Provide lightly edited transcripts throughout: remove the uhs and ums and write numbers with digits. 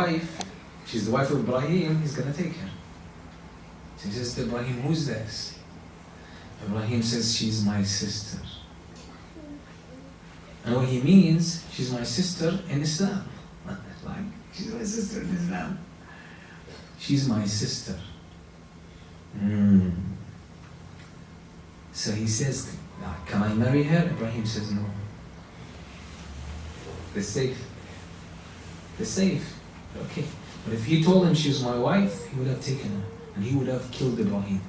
wife, she's the wife of Ibrahim, he's going to take her. So he says to Ibrahim, who's this? Ibrahim says, she's my sister. And what he means, she's my sister in Islam. Like, she's my sister in Islam. She's my sister. So he says, can I marry her? Ibrahim says, no. They're safe. They're safe. Okay. But if he told him she was my wife, he would have taken her. And he would have killed Ibrahim.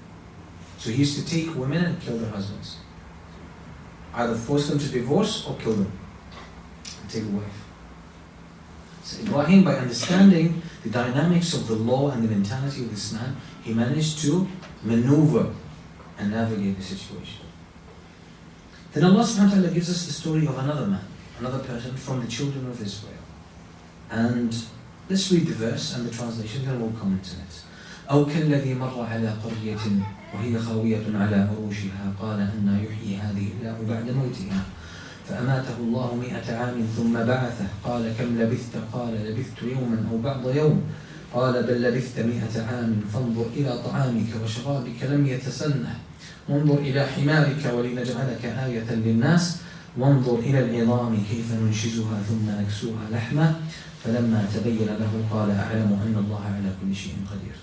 So he used to take women and kill their husbands. Either force them to divorce or kill them. And take a wife. So Ibrahim, by understanding the dynamics of the law and the mentality of Islam, he managed to maneuver and navigate the situation. Then Allah subhanahu wa ta'ala gives us the story of another man, another person from the children of Israel. And let's read the verse and the translation, then we'll comment on it. أو كالذي مر على قرية وهي خاوية على عروشها قال أن يحيي هذه الله بعد موتها فأماته الله 100 عام ثم بعثه قال كم لبثت قال لبثت يوما أو بعض يوم قال بل لبثت 100 عام فانظر إلى طعامك وشرابك لم يتسنه وانظر إلى حمارك ولنجعلك آية للناس وانظر إلى العظام كيف ننشزها ثم نكسوها لحمة فلما تبين له قال أعلم أن الله على كل شيء قدير.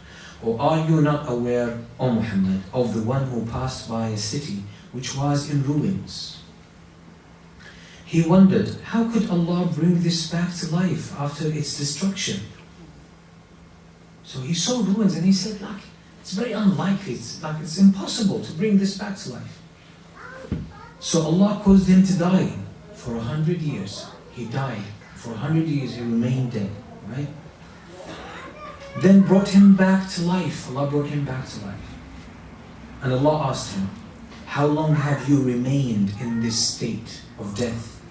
Or are you not aware, O Muhammad, of the one who passed by a city which was in ruins? He wondered, how could Allah bring this back to life after its destruction? So he saw ruins and he said, look, it's very unlikely, it's impossible to bring this back to life. So Allah caused him to die for 100 years. He died. For 100 years he remained dead, right? Then brought him back to life. Allah brought him back to life. And Allah asked him, how long have you remained in this state of death?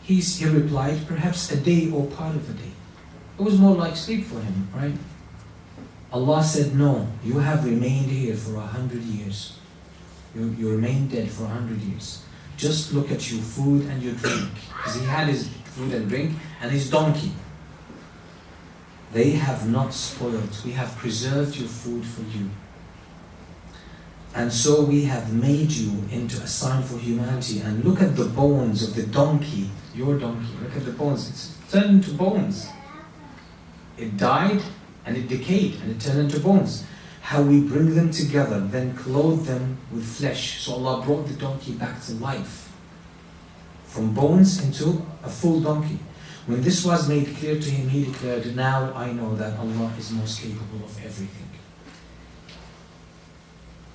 He replied, perhaps a day or part of a day. It was more like sleep for him, right? Allah said, no, you have remained here for 100 years. You remained dead for 100 years. Just look at your food and your drink. Because he had his food and drink and his donkey. They have not spoiled. We have preserved your food for you. And so we have made you into a sign for humanity. And look at the bones of the donkey, your donkey. Look at the bones. It's turned into bones. It died and it decayed and it turned into bones. How we bring them together, then clothe them with flesh. So Allah brought the donkey back to life. From bones into a full donkey. When this was made clear to him, he declared, now I know that Allah is most capable of everything.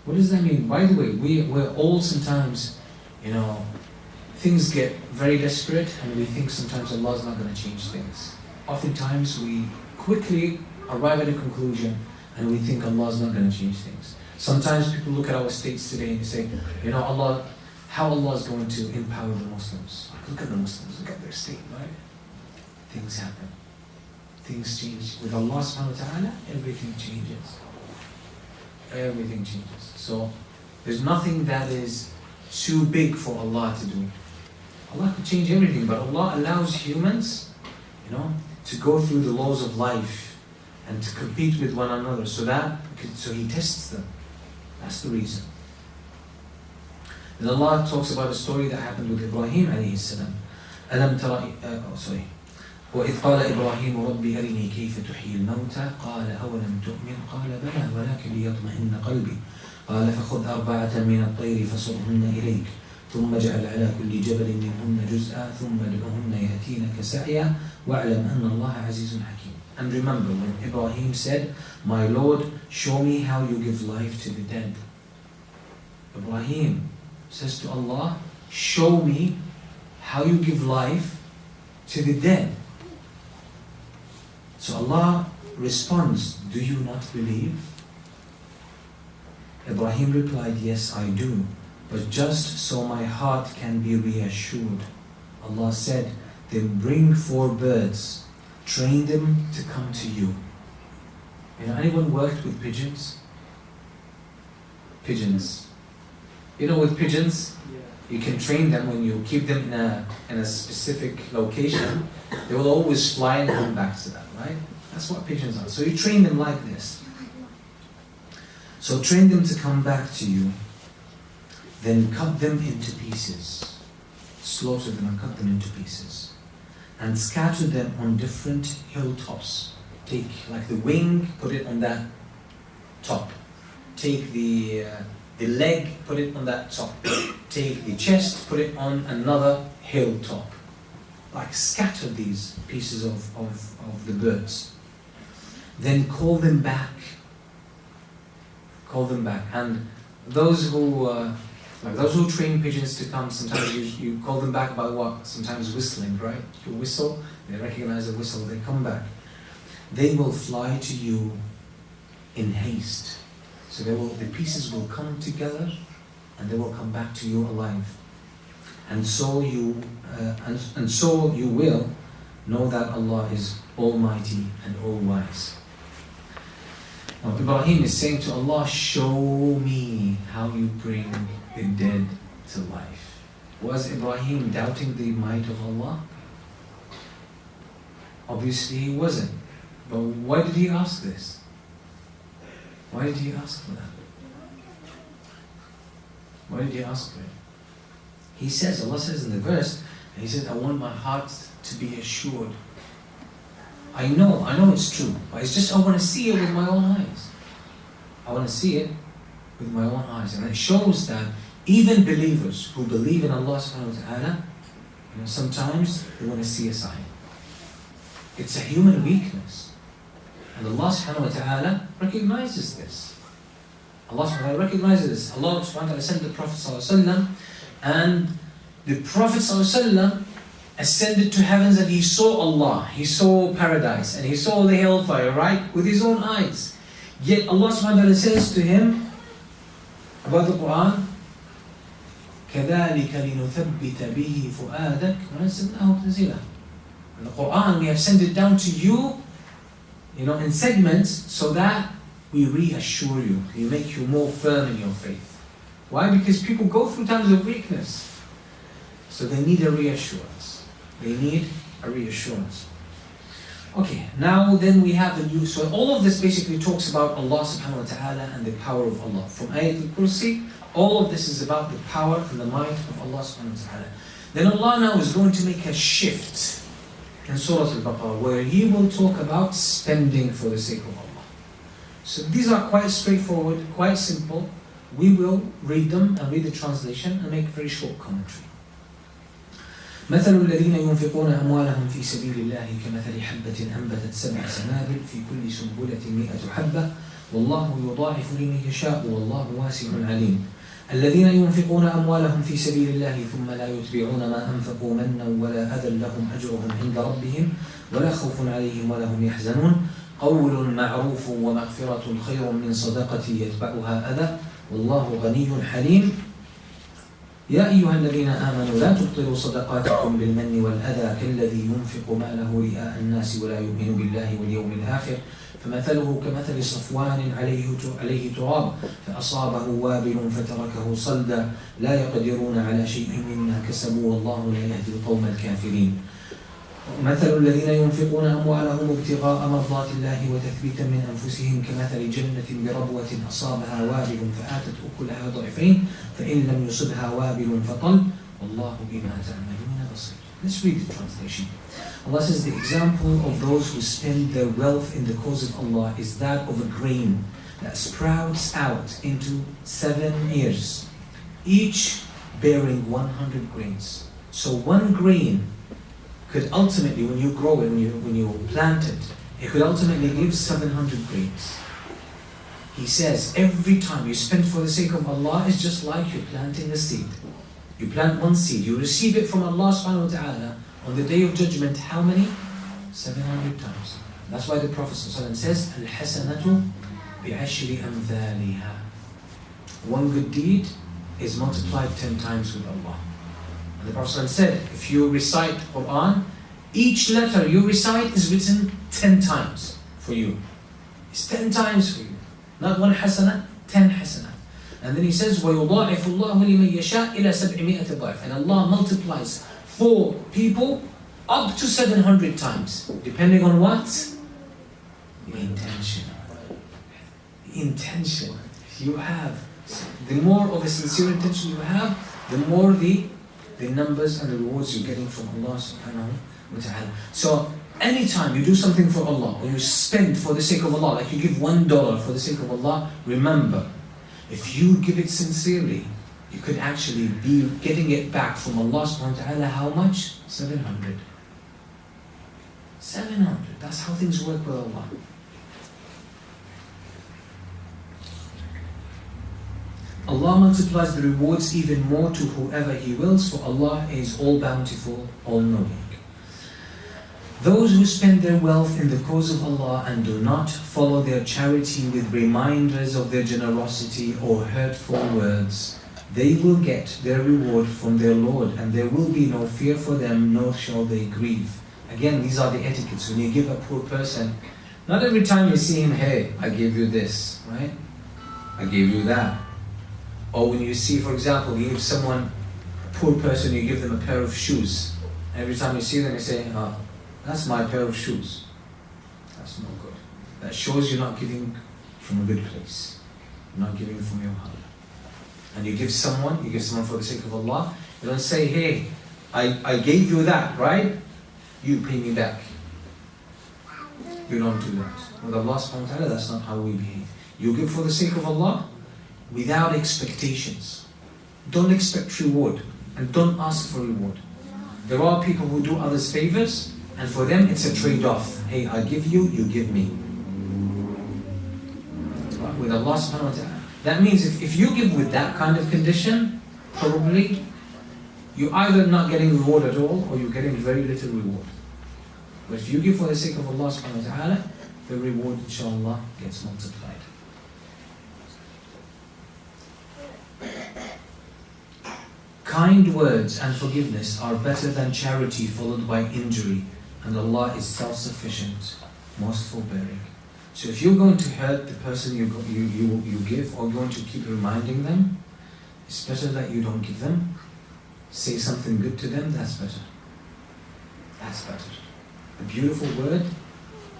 What does that mean? By the way, we're all sometimes, things get very desperate and we think sometimes Allah is not going to change things. Oftentimes we quickly arrive at a conclusion and we think Allah is not going to change things. Sometimes people look at our states today and they say, how Allah is going to empower the Muslims. Look at the Muslims, look at their state, right? Things happen. Things change. With Allah subhanahu wa ta'ala, everything changes. Everything changes. So there's nothing that is too big for Allah to do. Allah can change everything, but Allah allows humans, to go through the laws of life and to compete with one another so He tests them. That's the reason. Then Allah talks about a story that happened with Ibrahim alayhi salam. وإذ قال إبراهيم ربي أرني كيف تحيي الموتى قال أولم تؤمن قال بلى ولكن ليطمئن قلبي قال فخذ 4 من الطير فصرهن إليك ثم اجعل على كل جبل منهن جزءا ثم ادعهن يأتينك سعيا واعلم أن الله عزيز حكيم. And remember when Ibrahim said, my Lord, show me how you give life to the dead. Ibrahim says to Allah, show me how you give life to the dead. So Allah responds, do you not believe? Ibrahim replied, yes, I do, but just so my heart can be reassured. Allah said, then bring 4 birds, train them to come to you. Anyone worked with pigeons? Pigeons. With pigeons, you can train them when you keep them in a specific location. They will always fly and come back to that, right? That's what pigeons are. So you train them like this. So train them to come back to you, then cut them into pieces. Slaughter them and cut them into pieces. And scatter them on different hilltops. Take like the wing, put it on that top. Take the leg, put it on that top. Take the chest, put it on another hilltop. Like scatter these pieces of the birds. Then call them back. Call them back. And those who train pigeons to come, sometimes you call them back by what? Sometimes whistling, right? You whistle, they recognize the whistle, they come back. They will fly to you in haste. So the pieces will come together and they will come back to you alive. And so you will know that Allah is Almighty and All-Wise. Now Ibrahim is saying to Allah, show me how you bring the dead to life. Was Ibrahim doubting the might of Allah? Obviously he wasn't. But why did he ask this? Why did he ask for that? Why did he ask for it? He says, Allah says in the verse, and he says, I want my heart to be assured. I know it's true, but it's just I want to see it with my own eyes. I want to see it with my own eyes. And it shows that even believers who believe in Allah subhanahu wa ta'ala, sometimes they want to see a sign. It's a human weakness. And Allah subhanahu wa ta'ala recognizes this. Allah subhanahu wa ta'ala recognizes this. Allah subhanahu wa ta'ala sent the Prophet sallallahu alaihi wasallam, and the Prophet ﷺ ascended to heavens and he saw Allah, he saw paradise, and he saw the hellfire, right? With his own eyes. Yet Allah subhanahu wa ta'ala says to him about the Quran, كَذَلِكَ لِنُثَبِّتَ بِهِ فُؤَادَكَ وَنَزَّلْنَاهُ تَنزِيلًا. In the Quran we have sent it down to you, in segments, so that we reassure you, we make you more firm in your faith. Why? Because people go through times of weakness. So they need a reassurance. They need a reassurance. Okay, now then we have a new... So all of this basically talks about Allah subhanahu wa ta'ala and the power of Allah. From Ayat al-Kursi, all of this is about the power and the might of Allah subhanahu wa ta'ala. Then Allah now is going to make a shift in Surah Al-Baqarah, where He will talk about spending for the sake of Allah. So these are quite straightforward, quite simple. We will read them and read the translation and make a very short commentary. مثل الذين ينفقون أموالهم في سبيل الله كمثل حبة أنبتت 7 سنابل في كل سنبلة 100 حبة والله يضاعف لمن يشاء والله واسع عليم. الذين ينفقون أموالهم في سبيل الله ثم لا يتبعون ما أنفقوا منا ولا أذى لهم أجرهم عند ربهم ولا خوف عليهم ولا هم يحزنون قول معروف ومغفرة خير من صدقة يتبعها أذى والله غني حليم. يا أيها الذين آمنوا لا تبطلوا صدقاتكم بالمن والأذى كالذي ينفق ماله رئاء الناس ولا يؤمن بالله واليوم الآخر فمثله كمثل صفوان عليه تراب فأصابه وابل فتركه صلدا لا يقدرون على شيء مما كسبوا والله لا يهدي القوم الكافرين. مثل الذين ينفقون أموالهم ابتغاء مرضات الله وتثبيتا من أنفسهم كمثل جنة بربوة أصابها وابل فآتت أكلها ضعفين فإن لم يصبها وابل فطل والله بما تعملون بصير. Let's read the translation. Allah says the example of those who spend their wealth in the cause of Allah is that of a grain that sprouts out into 7 ears, each bearing 100 grains. So one grain could ultimately, when you grow it, when you plant it, it could ultimately give 700 grains. He says every time you spend for the sake of Allah, it's just like you're planting a seed. You plant one seed, you receive it from Allah subhanahu wa ta'ala on the day of judgment, how many? 700 times. That's why the Prophet says, Al-Hasanatu bi'ashri amthaliha. One good deed is multiplied 10 times with Allah. And the Prophet said, if you recite Quran, each letter you recite is written 10 times for you. It's 10 times for you. Not one hasanah, 10 hasanah. And then he says, وَيُضَاعِفُ اللَّهُ لِمَنْ يَشَاء إِلَى 700 ضَعْفٍ. And Allah multiplies for people up to 700 times. Depending on what? intention. The intention you have, the more of a sincere intention you have, the more the numbers and the rewards you're getting from Allah subhanahu wa ta'ala. So anytime you do something for Allah, or you spend for the sake of Allah, like you give $1 for the sake of Allah, remember, if you give it sincerely, you could actually be getting it back from Allah subhanahu wa ta'ala. How much? 700. 700. That's how things work with Allah. Allah multiplies the rewards even more to whoever He wills, for Allah is all bountiful, all knowing. Those who spend their wealth in the cause of Allah and do not follow their charity with reminders of their generosity or hurtful words, they will get their reward from their Lord, and there will be no fear for them, nor shall they grieve. Again, these are the etiquettes. When you give a poor person, not every time you see him, hey, I gave you this, right? I gave you that. Or when you see, for example, you give someone, a poor person, you give them a pair of shoes. Every time you see them, you say, oh, that's my pair of shoes. That's no good. That shows you're not giving from a good place. You're not giving from your heart. And you give someone for the sake of Allah, you don't say, hey, I gave you that, right? You pay me back. You don't do that. With Allah subhanahu wa ta'ala, that's not how we behave. You give for the sake of Allah, without expectations. Don't expect reward, and don't ask for reward. There are people who do others favors, and for them it's a trade-off. Hey, I give you, you give me. With Allah subhanahu wa ta'ala. That means if you give with that kind of condition, probably you're either not getting reward at all, or you're getting very little reward. But if you give for the sake of Allah subhanahu wa ta'ala, the reward inshallah gets multiplied. Kind words and forgiveness are better than charity followed by injury, and Allah is self-sufficient, most forbearing. So if you're going to hurt the person you give, or going to keep reminding them, it's better that you don't give them. Say something good to them, that's better. That's better. A beautiful word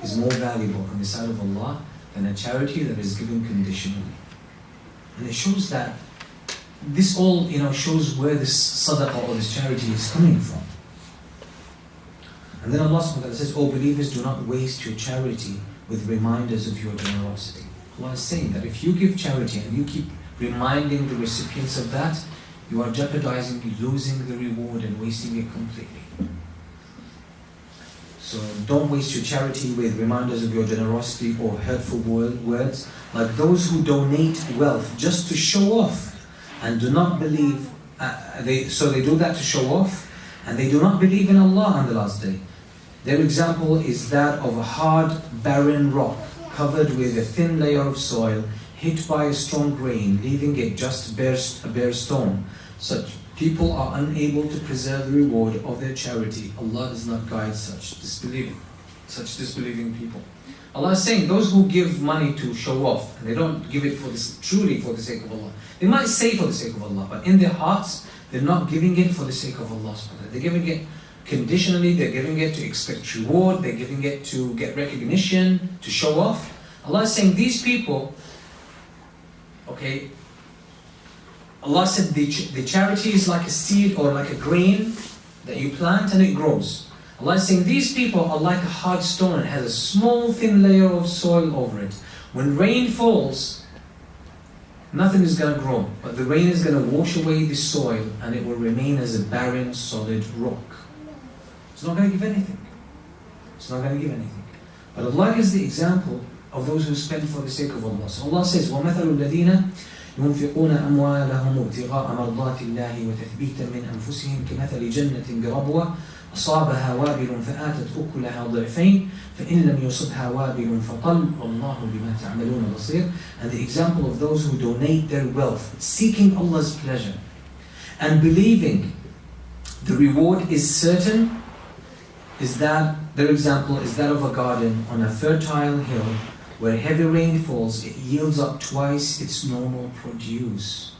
is more valuable on the side of Allah than a charity that is given conditionally. And it shows that this all, shows where this sadaqah or this charity is coming from. And then Allah subhanahu wa ta'ala says, "O believers, do not waste your charity with reminders of your generosity." Allah is saying that if you give charity and you keep reminding the recipients of that, you are jeopardizing losing the reward and wasting it completely. So don't waste your charity with reminders of your generosity or hurtful words, like those who donate wealth just to show off and do not believe. They do that to show off, and they do not believe in Allah on the last day. Their example is that of a hard, barren rock covered with a thin layer of soil, hit by a strong rain, leaving it just a bare stone. Such people are unable to preserve the reward of their charity. Allah does not guide such disbelieving people. Allah is saying those who give money to show off, and they don't give it truly for the sake of Allah. They might say for the sake of Allah, but in their hearts, they're not giving it for the sake of Allah. They're giving it conditionally, they're giving it to expect reward, they're giving it to get recognition, to show off. Allah is saying these people, Allah said the charity is like a seed or like a grain that you plant and it grows. Allah is saying these people are like a hard stone. It has a small thin layer of soil over it. When rain falls, nothing is going to grow, but the rain is going to wash away the soil and it will remain as a barren, solid rock. It's not going to give anything. It's not going to give anything. But Allah gives the example of those who spend for the sake of Allah. So Allah says, وَمَثَلُ الَّذِينَ ينفقون أموالهم ابتغاء مرضات الله وتثبيتا من أنفسهم كمثل جنة بربوة أصابها وابل فآتت أكلها ضعفين فإن لم يصبها وابل فطل والله بما تعملون بصير. And the example of those who donate their wealth seeking Allah's pleasure and believing the reward is certain, is that their example is that of a garden on a fertile hill where heavy rain falls, it yields up twice its normal produce.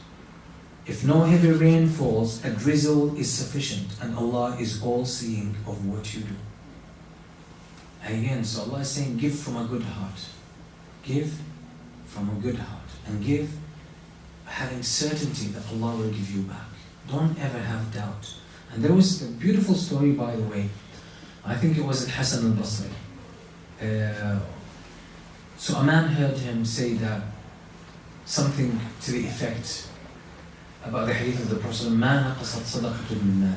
If no heavy rain falls, a drizzle is sufficient, and Allah is all-seeing of what you do. Again, so Allah is saying, give from a good heart. Give from a good heart, and give having certainty that Allah will give you back. Don't ever have doubt. And there was a beautiful story, by the way. I think it was in Hassan al-Basri. So a man heard him say that something to the effect about the hadith of the Prophet, مَا نَقَصَتْ صَدَقَةٌ مِنْ مَالٍ,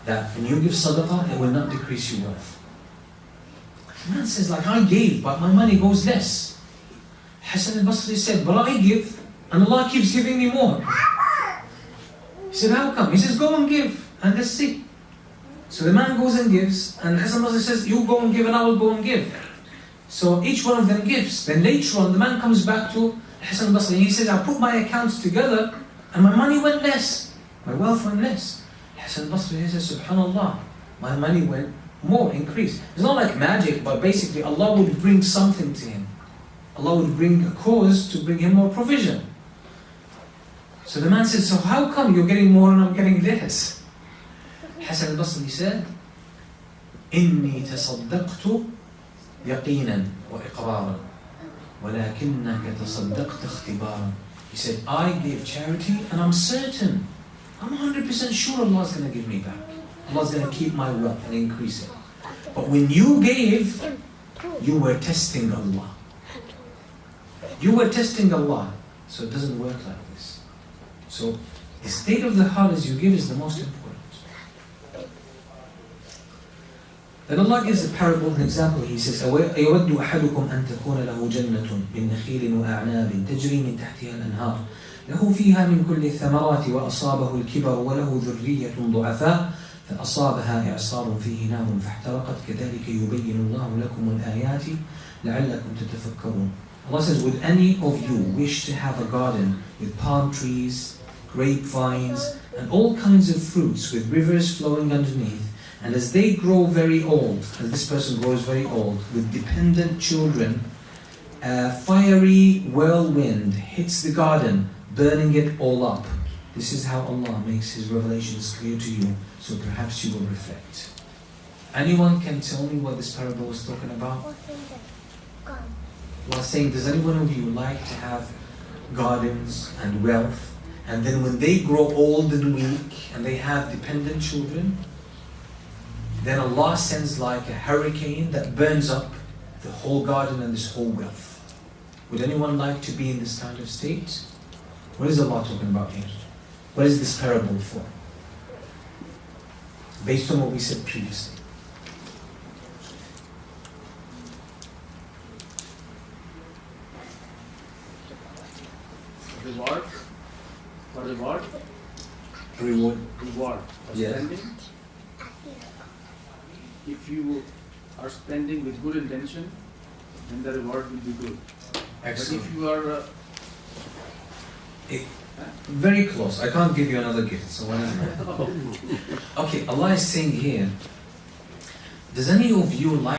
that when you give sadaqah, it will not decrease your wealth. The man says, like, I gave, but my money goes less. Hassan al-Basri said, but I give, and Allah keeps giving me more. He said, how come? He says, go and give, and let's see. So the man goes and gives, and Hassan al-Basri says, you go and give, and I will go and give. So each one of them gives. Then later on, the man comes back to Hassan al-Basri, and he says, I put my accounts together, and my money went less. My wealth went less. Hassan al-Basri says, subhanallah, my money went more, increased. It's not like magic, but basically Allah would bring something to him. Allah would bring a cause to bring him more provision. So the man said, so how come you're getting more and I'm getting less? Hassan al-Basri said, إِنِّي تَصَدَّقْتُ يَقِينًا وَإِقْرَارًا وَلَكِنَّكَ تَصَدَّقْتَ اخْتِبَارًا. He said, I gave charity and I'm certain, I'm 100% sure Allah's going to give me back. Allah's going to keep my wealth and increase it. But when you gave, you were testing Allah. You were testing Allah. So it doesn't work like this. So the state of the heart as you give is the most important. Then Allah gives a parable, an example. He says, أَيَوَدُّ أَحَدُكُمْ أَن تَكُونَ لَهُ جَنَّةٌ مِّن نَخِيلٍ وَأَعْنَابٍ تَجْرِي مِن تَحْتِهَا الْأَنْهَارُ لَهُ فِيهَا مِن كُلِّ الثَّمَرَاتِ وَأَصَابَهُ الْكِبَرُ وَلَهُ ذُرِّيَّةٌ ضُعَفَاءُ فأصابها إعصار فيه نار فاحترقت كذلك يبين الله لكم الآيات لعلكم تتفكرون. Allah says, would any of you wish to have a garden with palm trees, grapevines, and all kinds of fruits with rivers flowing underneath, and as they grow very old, as this person grows very old, with dependent children, a fiery whirlwind hits the garden, burning it all up. This is how Allah makes His revelations clear to you, so perhaps you will reflect. Anyone can tell me what this parable was talking about? Allah is saying, does anyone of you like to have gardens and wealth, and then when they grow old and weak, and they have dependent children, then Allah sends like a hurricane that burns up the whole garden and this whole wealth. Would anyone like to be in this kind of state? What is Allah talking about here? What is this parable for? Based on what we said previously. Reward? For reward? Reward. Reward for Yes. spending. If you are spending with good intention, then the reward will be good. Excellent. But if you are Very close. I can't give you another gift. So what is it? Okay, Allah is saying here, does any of you like